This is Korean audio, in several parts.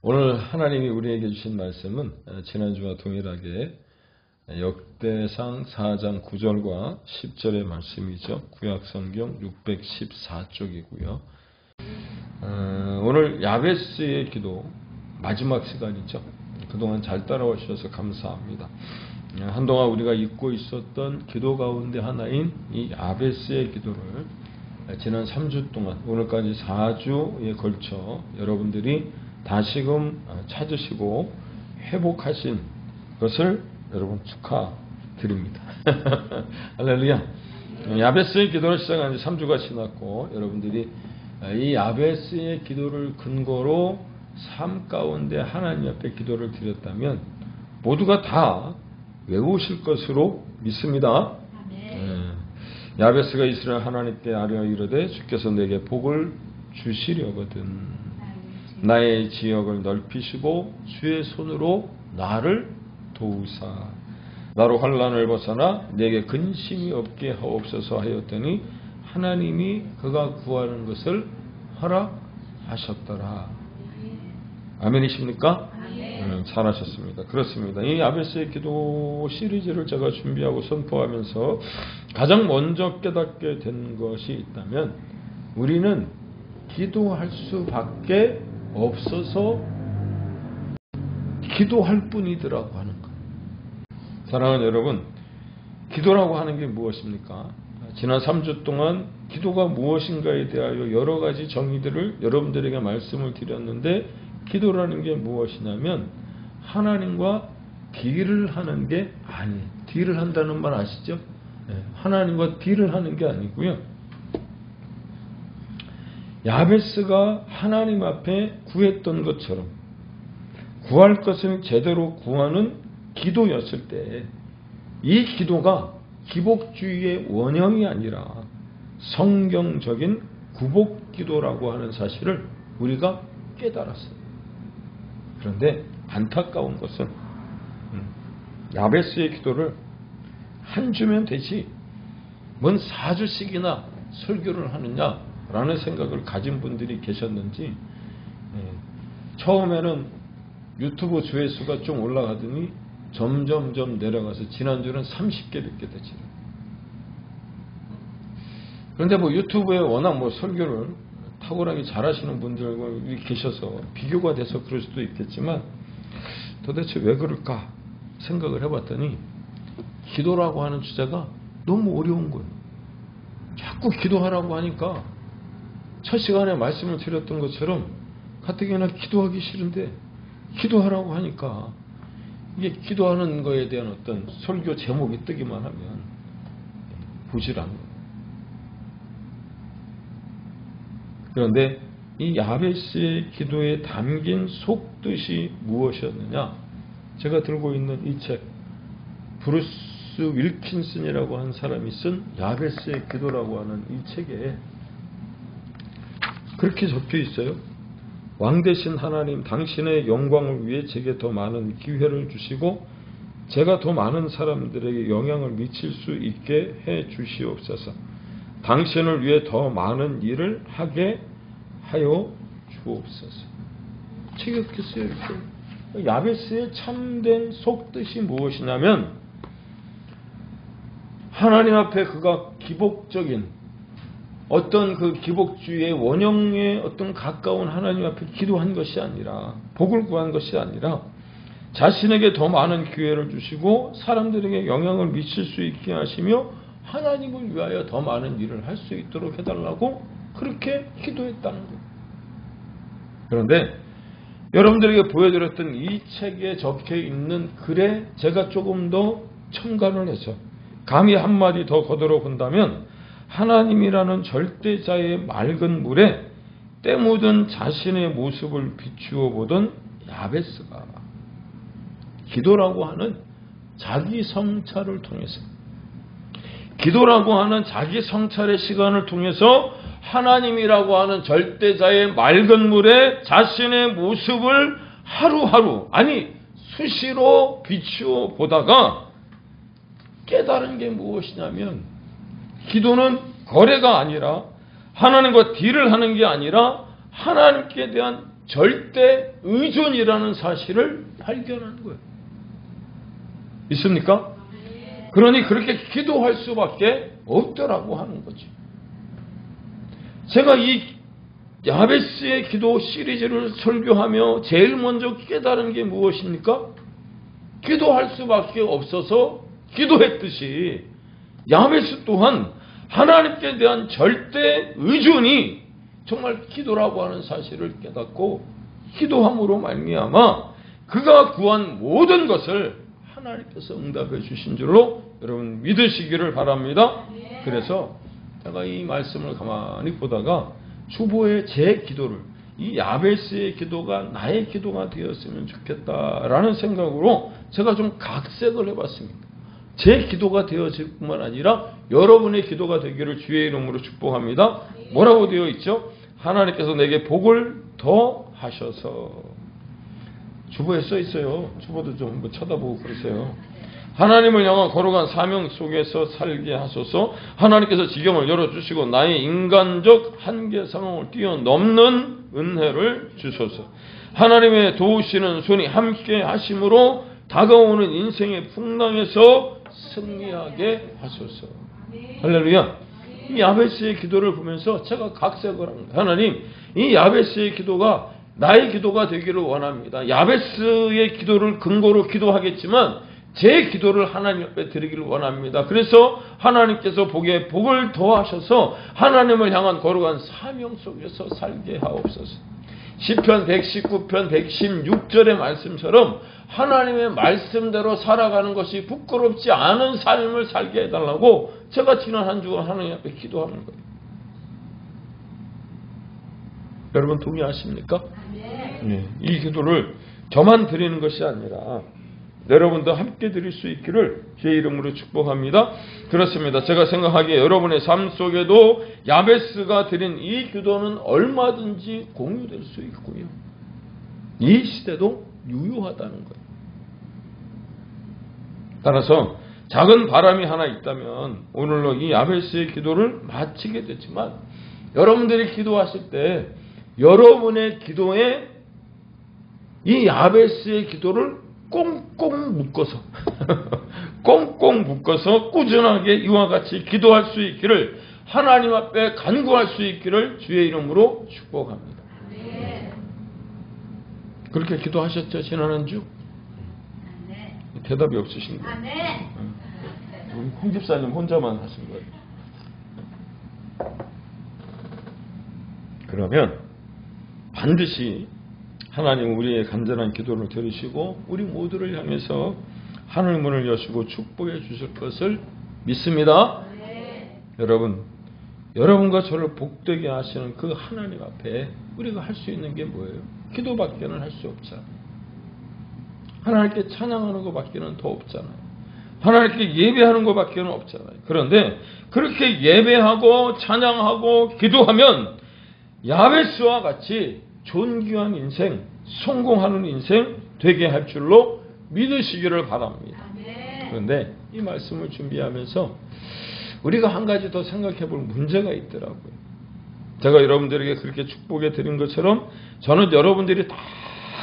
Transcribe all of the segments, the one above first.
오늘 하나님이 우리에게 주신 말씀은 지난주와 동일하게 역대상 4장 9절과 10절의 말씀이죠. 구약성경 614쪽이고요. 오늘 야베스의 기도 마지막 시간이죠. 그동안 잘 따라오셔서 감사합니다. 한동안 우리가 잊고 있었던 기도 가운데 하나인 이 야베스의 기도를 지난 3주 동안 오늘까지 4주에 걸쳐 여러분들이 다시금 찾으시고 회복하신 것을 여러분 축하드립니다. 할렐루야. 야베스의 기도를 시작한 지 3주가 지났고 여러분들이 이 야베스의 기도를 근거로 삶 가운데 하나님 앞에 기도를 드렸다면 모두가 다 외우실 것으로 믿습니다. 야베스가 이스라엘 하나님께 아뢰어 이르되 주께서 내게 복을 주시려거든 나의 지역을 넓히시고 주의 손으로 나를 도우사 나로 환난을 벗어나 내게 근심이 없게 하옵소서 하였더니 하나님이 그가 구하는 것을 허락하셨더라. 아멘이십니까? 잘하셨습니다. 그렇습니다. 이 야베스의 기도 시리즈를 제가 준비하고 선포하면서 가장 먼저 깨닫게 된 것이 있다면 우리는 기도할 수밖에 없어서 기도할 뿐이더라고 하는 것. 사랑하는 여러분, 기도라고 하는 게 무엇입니까? 지난 3주 동안 기도가 무엇인가에 대하여 여러 가지 정의들을 여러분들에게 말씀을 드렸는데 기도라는 게 무엇이냐면 하나님과 딜을 하는 게 아니에요. 딜을 한다는 말 아시죠? 하나님과 딜을 하는 게 아니고요. 야베스가 하나님 앞에 구했던 것처럼 구할 것을 제대로 구하는 기도였을 때 이 기도가 기복주의의 원형이 아니라 성경적인 구복기도라고 하는 사실을 우리가 깨달았어요. 그런데 안타까운 것은 야베스의 기도를 한 주면 되지 뭔 4주씩이나 설교를 하느냐라는 생각을 가진 분들이 계셨는지 처음에는 유튜브 조회수가 좀 올라가더니 점점점 내려가서 지난주는 30개밖에 되지. 그런데 뭐 유튜브에 워낙 뭐 설교를 탁월하게 잘하시는 분들이 계셔서 비교가 돼서 그럴 수도 있겠지만 도대체 왜 그럴까 생각을 해봤더니 기도라고 하는 주제가 너무 어려운 거예요. 자꾸 기도하라고 하니까 첫 시간에 말씀을 드렸던 것처럼 가뜩이나 기도하기 싫은데 기도하라고 하니까 이게 기도하는 거에 대한 어떤 설교 제목이 뜨기만 하면 부질한 거예요. 그런데 이 야베스의 기도에 담긴 속뜻이 무엇이었느냐? 제가 들고 있는 이 책, 브루스 윌킨슨이라고 하는 사람이 쓴 야베스의 기도라고 하는 이 책에 그렇게 적혀 있어요. 왕 되신 하나님, 당신의 영광을 위해 제게 더 많은 기회를 주시고 제가 더 많은 사람들에게 영향을 미칠 수 있게 해 주시옵소서. 당신을 위해 더 많은 일을 하게 하여 주옵소서. 책에 그렇게 쓰여 있어요. 야베스의 참된 속뜻이 무엇이냐면 하나님 앞에 그가 기복적인 어떤 그 기복주의의 원형에 어떤 가까운 하나님 앞에 기도한 것이 아니라 복을 구한 것이 아니라 자신에게 더 많은 기회를 주시고 사람들에게 영향을 미칠 수 있게 하시며 하나님을 위하여 더 많은 일을 할 수 있도록 해달라고 그렇게 기도했다는 거예요. 그런데 여러분들에게 보여드렸던 이 책에 적혀 있는 글에 제가 조금 더 첨가를 해서 감히 한마디 더 거들어 본다면 하나님이라는 절대자의 맑은 물에 때 묻은 자신의 모습을 비추어 보던 야베스가 기도라고 하는 자기 성찰을 통해서 기도라고 하는 자기 성찰의 시간을 통해서 하나님이라고 하는 절대자의 맑은 물에 자신의 모습을 하루하루 아니 수시로 비추어 보다가 깨달은 게 무엇이냐면 기도는 거래가 아니라 하나님과 딜을 하는 게 아니라 하나님께 대한 절대 의존이라는 사실을 발견한 거예요. 있습니까? 그러니 그렇게 기도할 수밖에 없더라고 하는 거지. 제가 이 야베스의 기도 시리즈를 설교하며 제일 먼저 깨달은 게 무엇입니까? 기도할 수밖에 없어서 기도했듯이 야베스 또한 하나님께 대한 절대 의존이 정말 기도라고 하는 사실을 깨닫고 기도함으로 말미암아 그가 구한 모든 것을 하나님께서 응답해 주신 줄로 여러분 믿으시기를 바랍니다. 그래서 제가 이 말씀을 가만히 보다가 주보의 제 기도를 이 야베스의 기도가 나의 기도가 되었으면 좋겠다라는 생각으로 제가 좀 각색을 해봤습니다. 제 기도가 되어질 뿐만 아니라 여러분의 기도가 되기를 주의 이름으로 축복합니다. 뭐라고 되어 있죠? 하나님께서 내게 복을 더 하셔서. 주보에 써 있어요. 주보도 좀 한번 쳐다보고 그러세요. 하나님을 향한 거룩한 사명 속에서 살게 하소서. 하나님께서 지경을 열어주시고 나의 인간적 한계 상황을 뛰어넘는 은혜를 주소서. 하나님의 도우시는 손이 함께 하심으로 다가오는 인생의 풍랑에서 승리하게 하소서. 할렐루야. 이 야베스의 기도를 보면서 제가 각색을 합니다. 하나님, 이 야베스의 기도가 나의 기도가 되기를 원합니다. 야베스의 기도를 근거로 기도하겠지만 제 기도를 하나님 앞에 드리기를 원합니다. 그래서 하나님께서 복을 더하셔서 하나님을 향한 거룩한 사명 속에서 살게 하옵소서. 시편 119편 116절의 말씀처럼 하나님의 말씀대로 살아가는 것이 부끄럽지 않은 삶을 살게 해달라고 제가 지난 한 주간 하나님 앞에 기도하는 거예요. 여러분 동의하십니까? 네. 이 기도를 저만 드리는 것이 아니라 여러분도 함께 드릴 수 있기를 주의 이름으로 축복합니다. 그렇습니다. 제가 생각하기에 여러분의 삶 속에도 야베스가 드린 이 기도는 얼마든지 공유될 수 있고요. 이 시대도 유효하다는 거예요. 따라서 작은 바람이 하나 있다면 오늘로 이 야베스의 기도를 마치게 되지만 여러분들이 기도하실 때 여러분의 기도에 이 야베스의 기도를 꽁꽁 묶어서 꽁꽁 묶어서 꾸준하게 이와 같이 기도할 수 있기를 하나님 앞에 간구할 수 있기를 주의 이름으로 축복합니다. 그렇게 기도하셨죠? 지난 한 주? 대답이 없으신 거예요. 우리 홍 집사님 혼자만 하신 거예요. 그러면 반드시 하나님 우리의 간절한 기도를 들으시고 우리 모두를 향해서 하늘 문을 여시고 축복해 주실 것을 믿습니다. 여러분, 여러분과 저를 복되게 하시는 그 하나님 앞에 우리가 할 수 있는 게 뭐예요? 기도밖에는 할 수 없잖아요. 하나님께 찬양하는 것밖에는 더 없잖아요. 하나님께 예배하는 것밖에는 없잖아요. 그런데 그렇게 예배하고 찬양하고 기도하면 야베스와 같이 존귀한 인생, 성공하는 인생 되게 할 줄로 믿으시기를 바랍니다. 그런데 이 말씀을 준비하면서 우리가 한 가지 더 생각해 볼 문제가 있더라고요. 제가 여러분들에게 그렇게 축복해 드린 것처럼 저는 여러분들이 다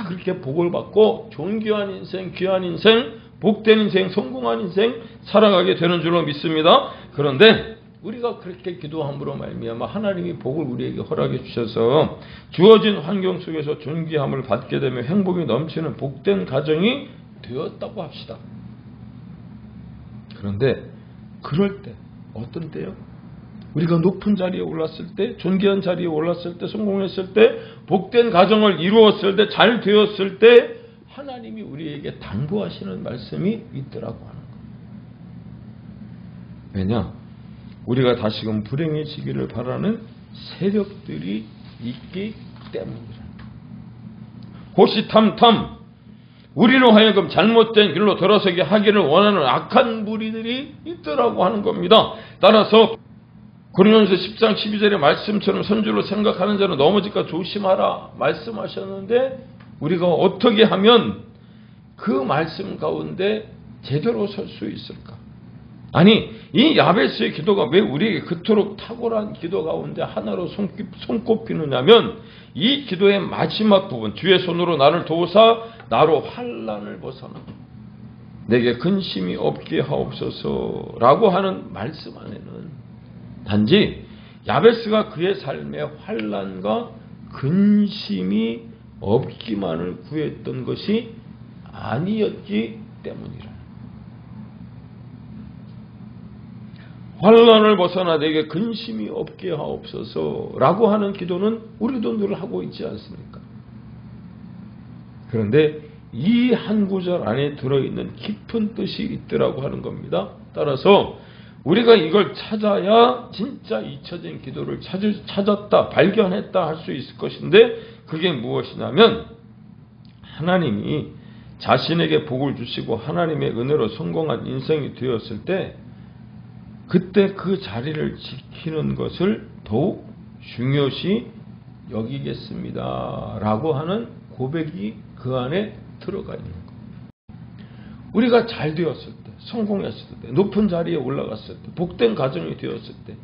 그렇게 복을 받고 존귀한 인생, 귀한 인생, 복된 인생, 성공한 인생 살아가게 되는 줄로 믿습니다. 그런데 우리가 그렇게 기도함으로 말미암아 하나님이 복을 우리에게 허락해 주셔서 주어진 환경 속에서 존귀함을 받게 되며 행복이 넘치는 복된 가정이 되었다고 합시다. 그런데 그럴 때 어떤 때요? 우리가 높은 자리에 올랐을 때, 존귀한 자리에 올랐을 때, 성공했을 때, 복된 가정을 이루었을 때, 잘 되었을 때 하나님이 우리에게 당부하시는 말씀이 있더라고 하는 거예요. 왜냐? 우리가 다시금 불행해지기를 바라는 세력들이 있기 때문이라. 호시탐탐 우리로 하여금 잘못된 길로 들어서게 하기를 원하는 악한 무리들이 있더라고 하는 겁니다. 따라서 고린도전서 10장 12절의 말씀처럼 선줄로 생각하는 자는 넘어질까 조심하라 말씀하셨는데 우리가 어떻게 하면 그 말씀 가운데 제대로 설 수 있을까? 아니 이 야베스의 기도가 왜 우리에게 그토록 탁월한 기도 가운데 하나로 손꼽히느냐면 이 기도의 마지막 부분 주의 손으로 나를 도우사 나로 환난을 벗어나 내게 근심이 없게 하옵소서라고 하는 말씀 안에는 단지 야베스가 그의 삶에 환난과 근심이 없기만을 구했던 것이 아니었기 때문이라. 환난을 벗어나 내게 근심이 없게 하옵소서라고 하는 기도는 우리도 늘 하고 있지 않습니까? 그런데 이 한 구절 안에 들어있는 깊은 뜻이 있더라고 하는 겁니다. 따라서 우리가 이걸 찾아야 진짜 잊혀진 기도를 찾았다, 발견했다 할 수 있을 것인데 그게 무엇이냐면 하나님이 자신에게 복을 주시고 하나님의 은혜로 성공한 인생이 되었을 때 그때 그 자리를 지키는 것을 더욱 중요시 여기겠습니다. 라고 하는 고백이 그 안에 들어가 있는 거예요. 우리가 잘 되었을 때, 성공했을 때, 높은 자리에 올라갔을 때, 복된 가정이 되었을 때,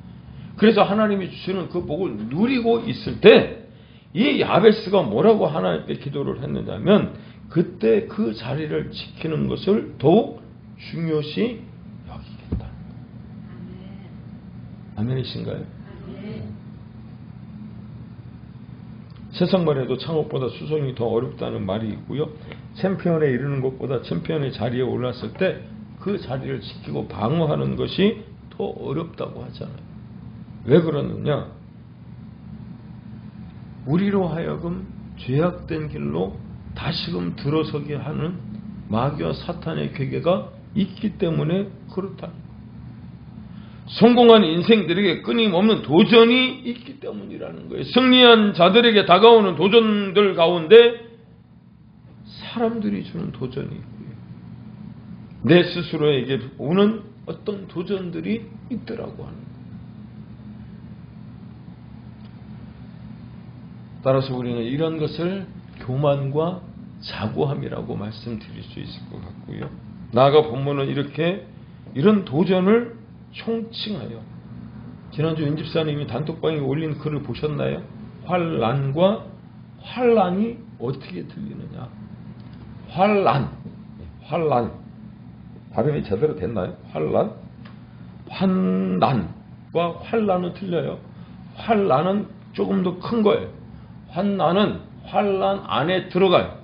그래서 하나님이 주시는 그 복을 누리고 있을 때, 이 야베스가 뭐라고 하나님께 기도를 했느냐면, 그때 그 자리를 지키는 것을 더욱 중요시 여기겠다. 아멘이신가요? 세상만 해도 창업보다 수송이 더 어렵다는 말이 있고요. 챔피언에 이르는 것보다 챔피언의 자리에 올랐을 때 그 자리를 지키고 방어하는 것이 더 어렵다고 하잖아요. 왜 그러느냐? 우리로 하여금 죄악된 길로 다시금 들어서게 하는 마귀와 사탄의 괴계가 있기 때문에 그렇다. 성공한 인생들에게 끊임없는 도전이 있기 때문이라는 거예요. 승리한 자들에게 다가오는 도전들 가운데 사람들이 주는 도전이 있고요. 내 스스로에게 오는 어떤 도전들이 있더라고 하는 거예요. 따라서 우리는 이런 것을 교만과 자고함이라고 말씀드릴 수 있을 것 같고요. 나아가 본문은 이런 도전을 총칭하여 지난주 윤집사님이 단톡방에 올린 글을 보셨나요? 환난과 환난이 어떻게 들리느냐? 환난 발음이 제대로 됐나요? 환난과 환난은 틀려요. 환난은 조금 더 큰 거예요. 환난은 환난 안에 들어가요.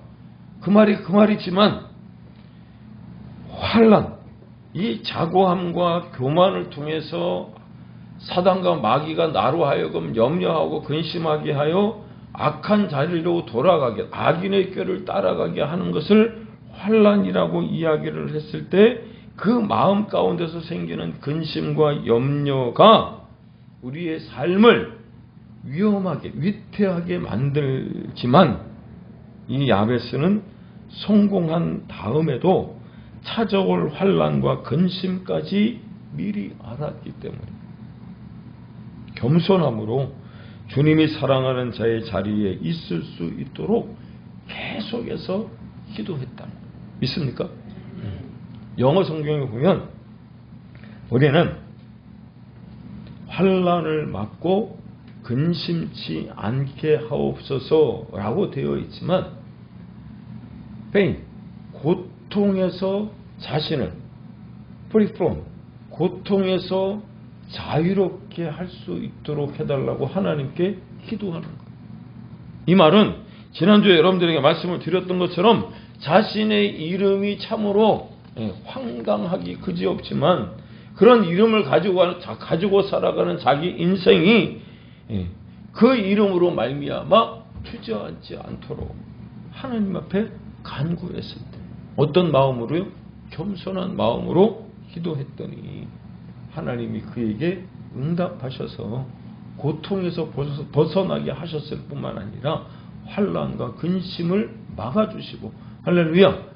그 말이지만 환난 이 자고함과 교만을 통해서 사단과 마귀가 나로 하여금 염려하고 근심하게 하여 악한 자리로 돌아가게 악인의 꾀를 따라가게 하는 것을 환난이라고 이야기를 했을 때 그 마음 가운데서 생기는 근심과 염려가 우리의 삶을 위험하게 위태하게 만들지만 이 야베스는 성공한 다음에도 찾아올 환난과 근심까지 미리 알았기 때문에 겸손함으로 주님이 사랑하는 자의 자리에 있을 수 있도록 계속해서 기도했다. 믿습니까? 영어 성경에 보면 우리는 환난을 맞고 근심치 않게 하옵소서라고 되어 있지만 pain, 고통에서 자신을 free from, 고통에서 자유롭게 할 수 있도록 해달라고 하나님께 기도하는 거예요. 이 말은 지난주에 여러분들에게 말씀을 드렸던 것처럼 자신의 이름이 참으로 황당하기 그지없지만 그런 이름을 가지고 살아가는 자기 인생이 그 이름으로 말미암아 주저앉지 않도록 하나님 앞에 간구했을 때 어떤 마음으로요? 겸손한 마음으로 기도했더니 하나님이 그에게 응답하셔서 고통에서 벗어나게 하셨을 뿐만 아니라 환난과 근심을 막아주시고 할렐루야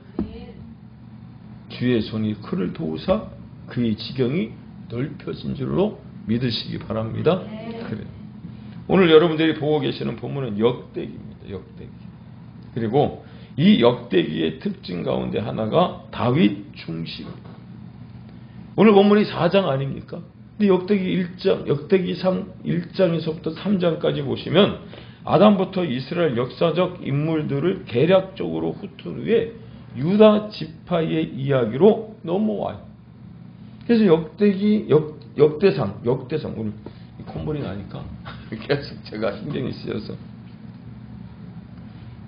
주의 손이 그를 도우사 그의 지경이 넓혀진 줄로 믿으시기 바랍니다. 그래요. 오늘 여러분들이 보고 계시는 본문은 역대기입니다. 역대기. 그리고 이 역대기의 특징 가운데 하나가 다윗 중심입니다. 오늘 본문이 4장 아닙니까? 근데 역대기 1장에서부터 3장까지 보시면 아담부터 이스라엘 역사적 인물들을 개략적으로 훑은 후에 유다 지파의 이야기로 넘어와요. 그래서 역대상 오늘 콧물이 나니까 계속 제가 신경이 쓰여서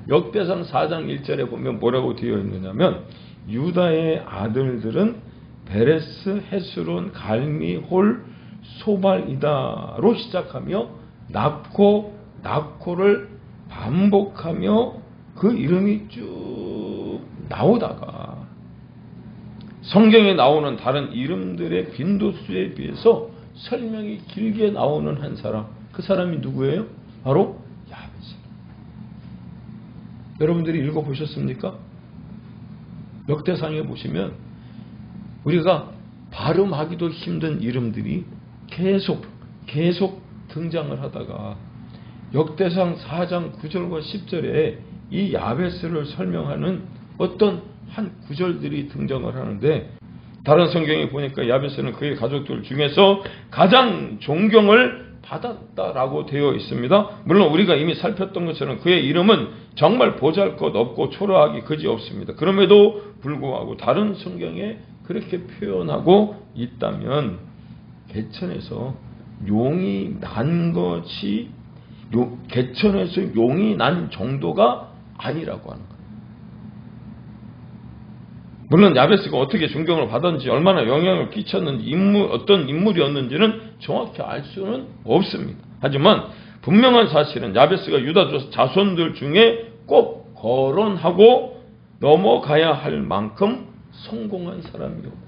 역대상 4장 1절에 보면 뭐라고 되어 있느냐면 유다의 아들들은 베레스, 헤스론, 갈미, 홀, 소발이다로 시작하며 나코를 반복하며 그 이름이 쭉 나오다가 성경에 나오는 다른 이름들의 빈도수에 비해서 설명이 길게 나오는 한 사람, 그 사람이 누구예요? 바로 야베스. 여러분들이 읽어보셨습니까? 역대상에 보시면 우리가 발음하기도 힘든 이름들이 계속 등장을 하다가 역대상 4장 9절과 10절에 이 야베스를 설명하는 어떤 한 구절들이 등장을 하는데 다른 성경에 보니까 야베스는 그의 가족들 중에서 가장 존경을 받았다라고 되어 있습니다. 물론 우리가 이미 살폈던 것처럼 그의 이름은 정말 보잘것없고 초라하기 그지없습니다. 그럼에도 불구하고 다른 성경에 그렇게 표현하고 있다면 개천에서 용이 난 것이 개천에서 용이 난 정도가 아니라고 하는 거예요. 물론 야베스가 어떻게 존경을 받았는지 얼마나 영향을 끼쳤는지 어떤 인물이었는지는 정확히 알 수는 없습니다. 하지만 분명한 사실은 야베스가 유다 자손들 중에 꼭 거론하고 넘어가야 할 만큼 성공한 사람이었고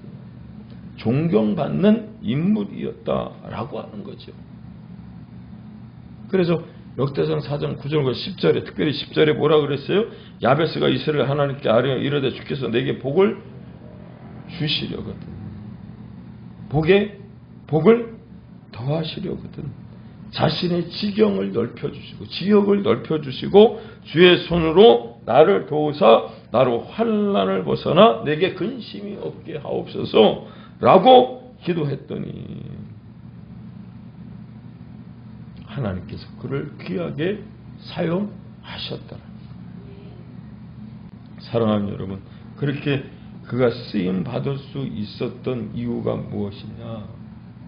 존경받는 인물이었다라고 하는 거죠. 그래서 역대상 4장 9절과 10절에 특별히 10절에 뭐라 그랬어요? 야베스가 이스라엘 하나님께 아뢰어 이르되 주께서 내게 복을 주시려거든. 복을 더하시려거든. 자신의 지경을 넓혀주시고 지역을 넓혀주시고 주의 손으로 나를 도우사 나로 환난을 벗어나 내게 근심이 없게 하옵소서 라고 기도했더니 하나님께서 그를 귀하게 사용하셨더라. 사랑하는 여러분, 그렇게 그가 쓰임 받을 수 있었던 이유가 무엇이냐?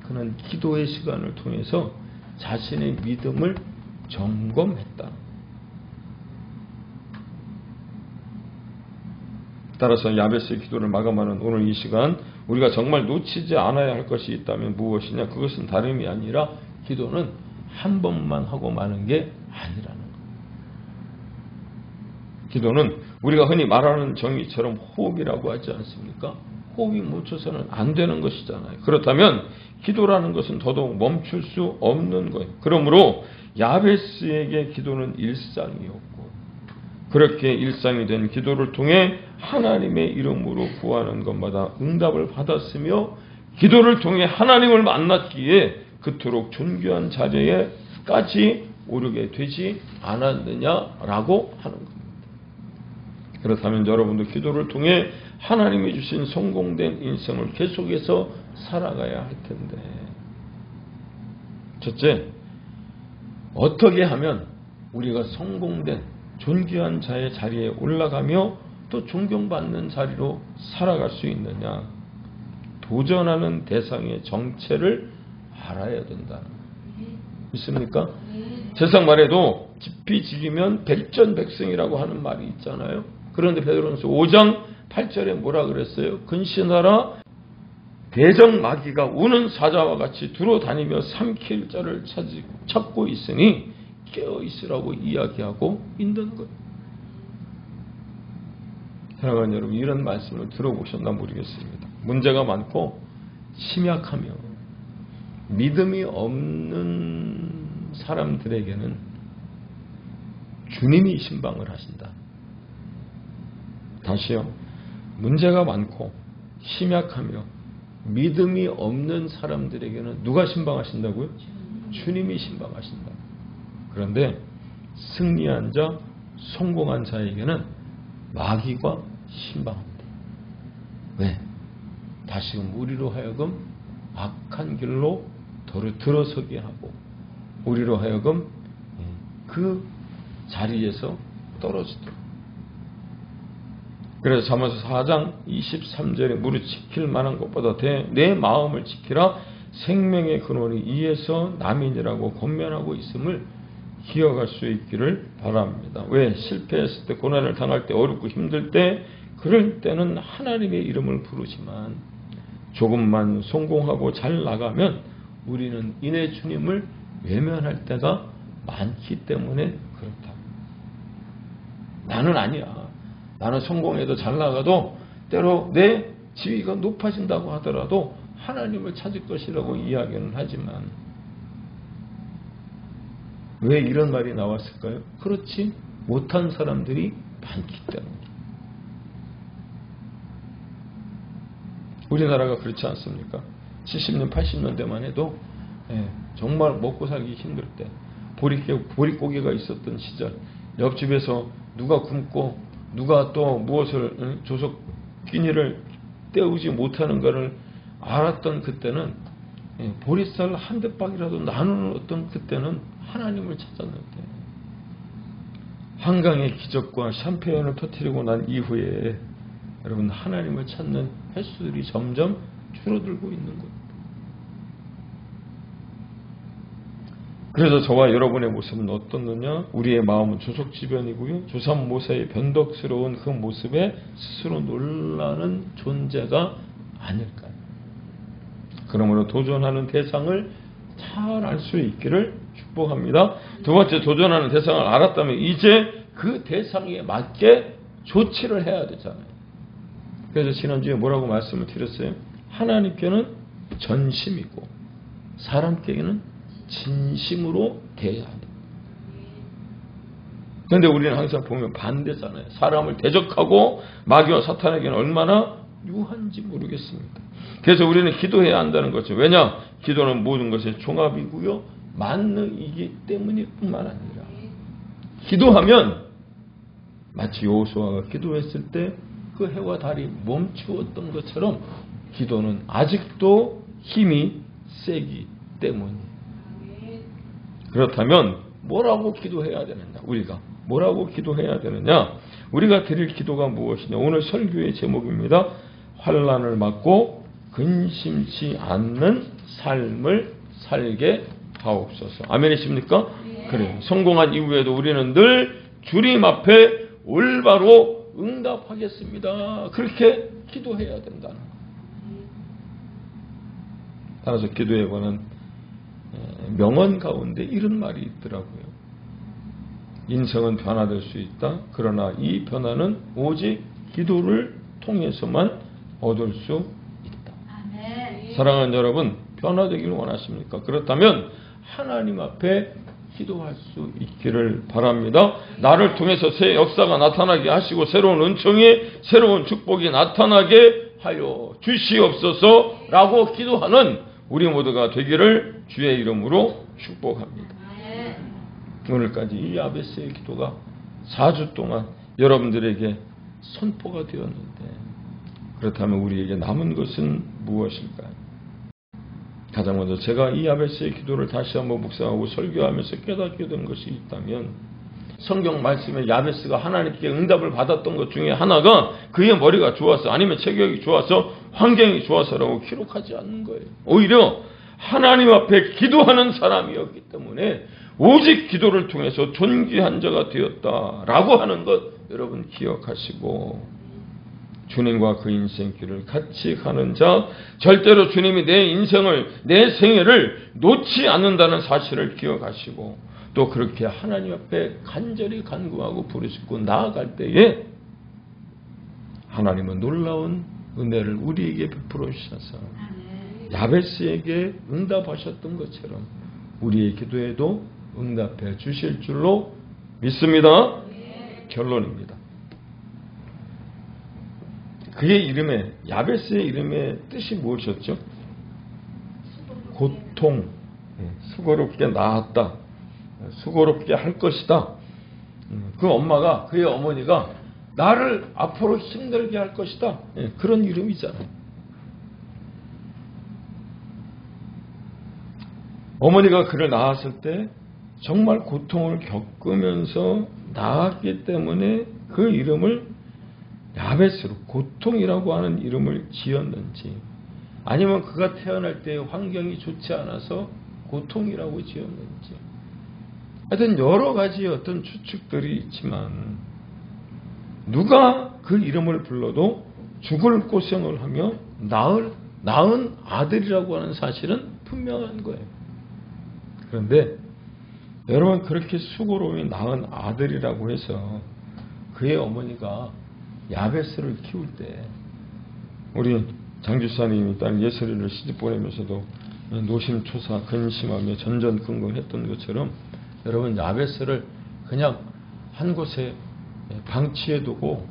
그는 기도의 시간을 통해서 자신의 믿음을 점검했다. 따라서 야베스의 기도를 마감하는 오늘 이 시간 우리가 정말 놓치지 않아야 할 것이 있다면 무엇이냐? 그것은 다름이 아니라 기도는 한 번만 하고 마는 게 아니라는 거예요. 기도는 우리가 흔히 말하는 정의처럼 호흡이라고 하지 않습니까? 호흡이 멈춰서는 안 되는 것이잖아요. 그렇다면 기도라는 것은 더더욱 멈출 수 없는 거예요. 그러므로 야베스에게 기도는 일상이었고 그렇게 일상이 된 기도를 통해 하나님의 이름으로 구하는 것마다 응답을 받았으며 기도를 통해 하나님을 만났기에 그토록 존귀한 자리에까지 오르게 되지 않았느냐라고 하는 겁니다. 그렇다면 여러분도 기도를 통해 하나님이 주신 성공된 인생을 계속해서 살아가야 할 텐데 첫째, 어떻게 하면 우리가 성공된 존귀한 자의 자리에 올라가며 또 존경받는 자리로 살아갈 수 있느냐? 도전하는 대상의 정체를 알아야 된다. 있습니까? 세상 말에도 지피지기면 백전백승이라고 하는 말이 있잖아요. 그런데 베드로전서 5장 8절에 뭐라 그랬어요? 근신하라 대적마귀가 우는 사자와 같이 두루 다니며 삼킬 자를 찾고 있으니 깨어 있으라고 이야기하고 있는 거예요. 사랑하는 여러분, 이런 말씀을 들어보셨나 모르겠습니다. 문제가 많고 심약하며 믿음이 없는 사람들에게는 주님이 신방을 하신다. 다시요. 문제가 많고 심약하며 믿음이 없는 사람들에게는 누가 신방하신다고요? 주님이 신방하신다. 그런데 승리한 자, 성공한 자에게는 마귀가 신방합니다. 왜? 다시금 우리로 하여금 악한 길로 들어서게 하고 우리로 하여금 그 자리에서 떨어지도록. 그래서 잠언서 4장 23절에 무릇 지킬 만한 것보다 내 마음을 지키라. 생명의 근원이 이에서 남인이라고 권면하고 있음을 기억할 수 있기를 바랍니다. 왜? 실패했을 때, 고난을 당할 때, 어렵고 힘들 때, 그럴 때는 하나님의 이름을 부르지만 조금만 성공하고 잘 나가면 우리는 이내 주님을 외면할 때가 많기 때문에 그렇다. 나는 아니야. 나는 성공해도 잘 나가도 때로 내 지위가 높아진다고 하더라도 하나님을 찾을 것이라고 이야기는 하지만 왜 이런 말이 나왔을까요? 그렇지 못한 사람들이 많기 때문에. 우리나라가 그렇지 않습니까? 70년, 80년대만 해도 정말 먹고 살기 힘들 때 보릿고개가 있었던 시절, 옆집에서 누가 굶고 누가 또 무엇을 조속 끼니를 때우지 못하는 것을 알았던 그때는 보리쌀 한 대박이라도 나누는 어떤 그때는 하나님을 찾았는데 한강의 기적과 샴페인을 터뜨리고 난 이후에 여러분 하나님을 찾는 횟수들이 점점 줄어들고 있는 겁니다. 그래서 저와 여러분의 모습은 어떻느냐? 우리의 마음은 조속지변이고요. 조삼모사의 변덕스러운 그 모습에 스스로 놀라는 존재가 아닐까요? 그러므로 도전하는 대상을 잘 알 수 있기를 축복합니다. 두 번째, 도전하는 대상을 알았다면 이제 그 대상에 맞게 조치를 해야 되잖아요. 그래서 지난주에 뭐라고 말씀을 드렸어요? 하나님께는 전심이고 사람께는 진심으로 대해야 합니다. 그런데 우리는 항상 보면 반대잖아요. 사람을 대적하고 마귀와 사탄에게는 얼마나 유한지 모르겠습니다. 그래서 우리는 기도해야 한다는 거죠. 왜냐? 기도는 모든 것의 종합이고요. 만능이기 때문일 뿐만 아니라 기도하면 마치 여호수아가 기도했을 때 그 해와 달이 멈추었던 것처럼 기도는 아직도 힘이 세기 때문이에요. 그렇다면 뭐라고 기도해야 되느냐? 우리가 뭐라고 기도해야 되느냐? 우리가 드릴 기도가 무엇이냐? 오늘 설교의 제목입니다. 환난을 맞고 근심치 않는 삶을 살게 하옵소서. 아멘이십니까? 그래요. 성공한 이후에도 우리는 늘 주님 앞에 올바로 응답하겠습니다. 그렇게 기도해야 된다는 거예요. 따라서 기도에 관한 명언 가운데 이런 말이 있더라고요. 인생은 변화될 수 있다. 그러나 이 변화는 오직 기도를 통해서만 얻을 수 있다. 아멘. 사랑하는 여러분, 변화되기를 원하십니까? 그렇다면 하나님 앞에 기도할 수 있기를 바랍니다. 나를 통해서 새 역사가 나타나게 하시고 새로운 은총이, 새로운 축복이 나타나게 하여 주시옵소서라고 기도하는 우리 모두가 되기를 주의 이름으로 축복합니다. 오늘까지 이 야베스의 기도가 4주 동안 여러분들에게 선포가 되었는데 그렇다면 우리에게 남은 것은 무엇일까요? 가장 먼저 제가 이 야베스의 기도를 다시 한번 묵상하고 설교하면서 깨닫게 된 것이 있다면 성경 말씀에 야베스가 하나님께 응답을 받았던 것 중에 하나가 그의 머리가 좋아서 아니면 체격이 좋아서 환경이 좋아서라고 기록하지 않는 거예요. 오히려 하나님 앞에 기도하는 사람이었기 때문에 오직 기도를 통해서 존귀한 자가 되었다라고 하는 것 여러분 기억하시고 주님과 그 인생길을 같이 가는 자, 절대로 주님이 내 인생을, 내 생애를 놓지 않는다는 사실을 기억하시고 또 그렇게 하나님 앞에 간절히 간구하고 부르짖고 나아갈 때에 하나님은 놀라운 은혜를 우리에게 베풀어 주셔서 야베스에게 응답하셨던 것처럼 우리의 기도에도 응답해 주실 줄로 믿습니다. 결론입니다. 그의 이름에, 야베스의 이름의 뜻이 무엇이었죠? 고통, 수고롭게 낳았다, 수고롭게 할 것이다. 그 엄마가, 그의 어머니가 나를 앞으로 힘들게 할 것이다. 그런 이름이잖아요. 어머니가 그를 낳았을 때 정말 고통을 겪으면서 낳았기 때문에 그 이름을 야베스로 고통이라고 하는 이름을 지었는지, 아니면 그가 태어날 때 환경이 좋지 않아서 고통이라고 지었는지, 하여튼 여러 가지 어떤 추측들이 있지만 누가 그 이름을 불러도 죽을 고생을 하며 낳은 아들이라고 하는 사실은 분명한 거예요. 그런데 여러분, 그렇게 수고로이 낳은 아들이라고 해서 그의 어머니가 야베스를 키울 때, 우리 장주사님이 딸 예슬이를 시집 보내면서도 노심초사 근심하며 전전긍긍했던 것처럼, 여러분, 야베스를 그냥 한 곳에 방치해 두고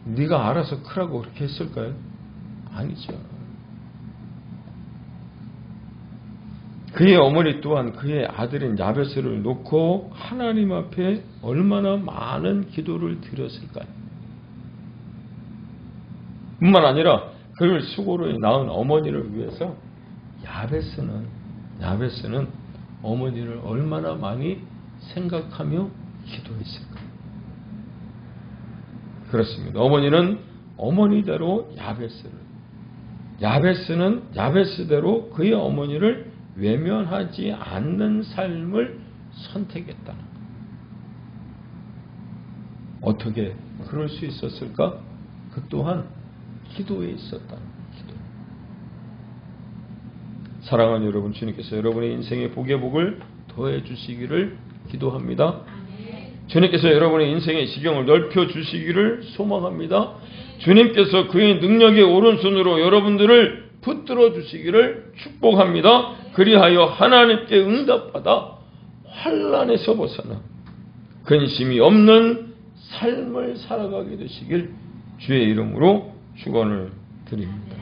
네가 알아서 크라고 그렇게 했을까요? 아니죠. 그의 어머니 또한 그의 아들인 야베스를 놓고 하나님 앞에 얼마나 많은 기도를 드렸을까요? 뿐만 아니라 그를 수고로 낳은 어머니를 위해서 야베스는 어머니를 얼마나 많이 생각하며 기도했을까요? 그렇습니다. 어머니는 어머니대로 야베스는 야베스대로 그의 어머니를 외면하지 않는 삶을 선택했다는 것. 어떻게 그럴 수 있었을까? 그 또한 기도에 있었다는 기도. 사랑하는 여러분, 주님께서 여러분의 인생의 복의 복을 더해 주시기를 기도합니다. 주님께서 여러분의 인생의 지경을 넓혀 주시기를 소망합니다. 주님께서 그의 능력의 오른손으로 여러분들을 붙들어 주시기를 축복합니다. 그리하여 하나님께 응답받아 환난에서 벗어나 근심이 없는 삶을 살아가게 되시길 주의 이름으로 축원을 드립니다.